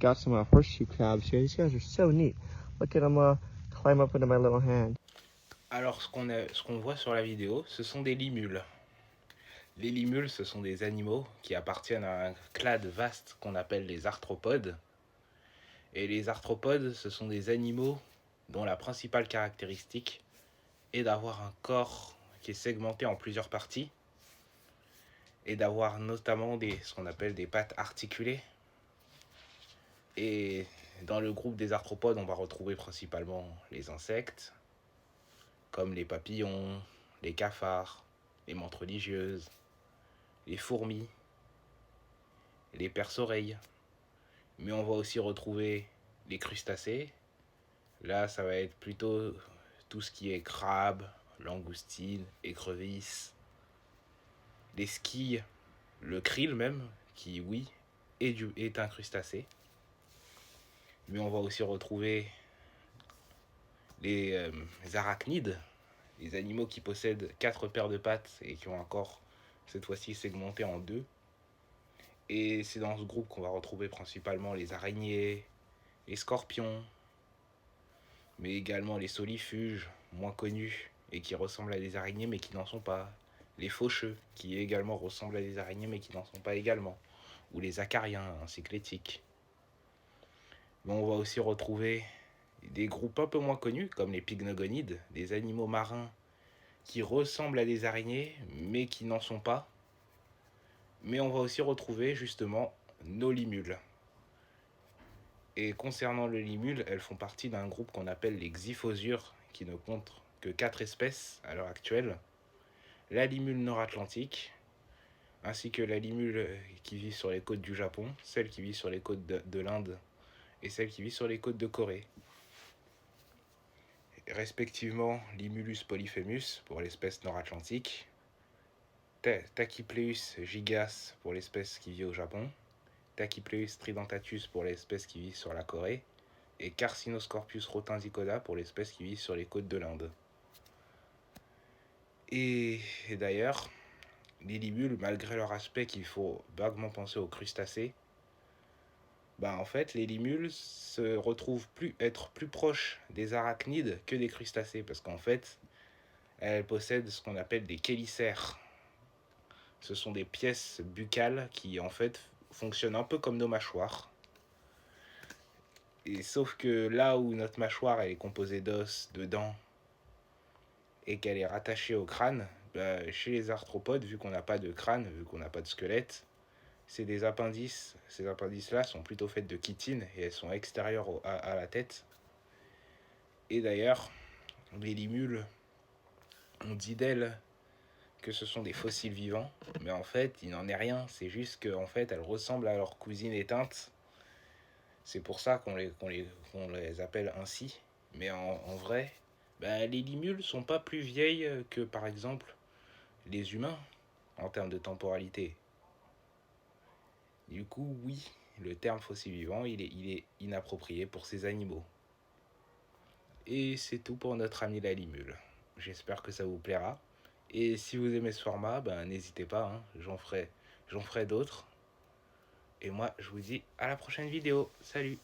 got some horseshoe crabs here. These guys are so neat. Look at them climb up into my little hand. Alors, ce qu'on voit sur la vidéo, ce sont des limules. Les limules, ce sont des animaux qui appartiennent à un clade vaste qu'on appelle les arthropodes. Et les arthropodes, ce sont des animaux dont la principale caractéristique est d'avoir un corps qui est segmenté en plusieurs parties et d'avoir notamment ce qu'on appelle des pattes articulées. Et dans le groupe des arthropodes, on va retrouver principalement les insectes, comme les papillons, les cafards, les menthes religieuses, les fourmis, les perce-oreilles. Mais on va aussi retrouver les crustacés. Là, ça va être plutôt tout ce qui est crabe, langoustine, écrevisse, les squilles, le krill même, qui, oui, est un crustacé. Mais on va aussi retrouver les arachnides, les animaux qui possèdent 4 paires de pattes et qui ont un corps, cette fois-ci, segmenté en 2. Et c'est dans ce groupe qu'on va retrouver principalement les araignées, les scorpions, mais également les solifuges, moins connus, et qui ressemblent à des araignées mais qui n'en sont pas. Les faucheux, qui également ressemblent à des araignées mais qui n'en sont pas également. Ou les acariens, ainsi que les tiques. Mais on va aussi retrouver des groupes un peu moins connus, comme les pycnogonides, des animaux marins qui ressemblent à des araignées mais qui n'en sont pas. Mais on va aussi retrouver justement nos limules. Et concernant les limules, elles font partie d'un groupe qu'on appelle les xyphosures, qui ne compte que 4 espèces à l'heure actuelle. La limule nord-atlantique, ainsi que la limule qui vit sur les côtes du Japon, celle qui vit sur les côtes de l'Inde et celle qui vit sur les côtes de Corée. Respectivement, Limulus polyphemus pour l'espèce nord-atlantique, Tachypleus gigas pour l'espèce qui vit au Japon, Tachypleus tridentatus pour l'espèce qui vit sur la Corée, et Carcinoscorpius rotensicoda pour l'espèce qui vit sur les côtes de l'Inde. Et d'ailleurs, les limules, malgré leur aspect qu'il faut vaguement penser aux crustacés, en fait, les limules se retrouvent être plus proches des arachnides que des crustacés, parce qu'en fait, elles possèdent ce qu'on appelle des chélicères. Ce sont des pièces buccales qui, en fait, fonctionnent un peu comme nos mâchoires. Et sauf que là où notre mâchoire elle est composée d'os, de dents, et qu'elle est rattachée au crâne, chez les arthropodes, vu qu'on n'a pas de crâne, vu qu'on n'a pas de squelette, c'est des appendices. Ces appendices-là sont plutôt faits de chitine et elles sont extérieures à la tête. Et d'ailleurs, les limules, on dit d'elles que ce sont des fossiles vivants, mais en fait, il n'en est rien. C'est juste qu'en fait, elles ressemblent à leurs cousines éteintes. C'est pour ça qu'on les appelle ainsi. Mais en vrai, les limules sont pas plus vieilles que, par exemple, les humains en termes de temporalité. Du coup, oui, le terme fossile vivant, il est inapproprié pour ces animaux. Et c'est tout pour notre ami la limule. J'espère que ça vous plaira. Et si vous aimez ce format, n'hésitez pas, hein, j'en ferai d'autres. Et moi, je vous dis à la prochaine vidéo. Salut!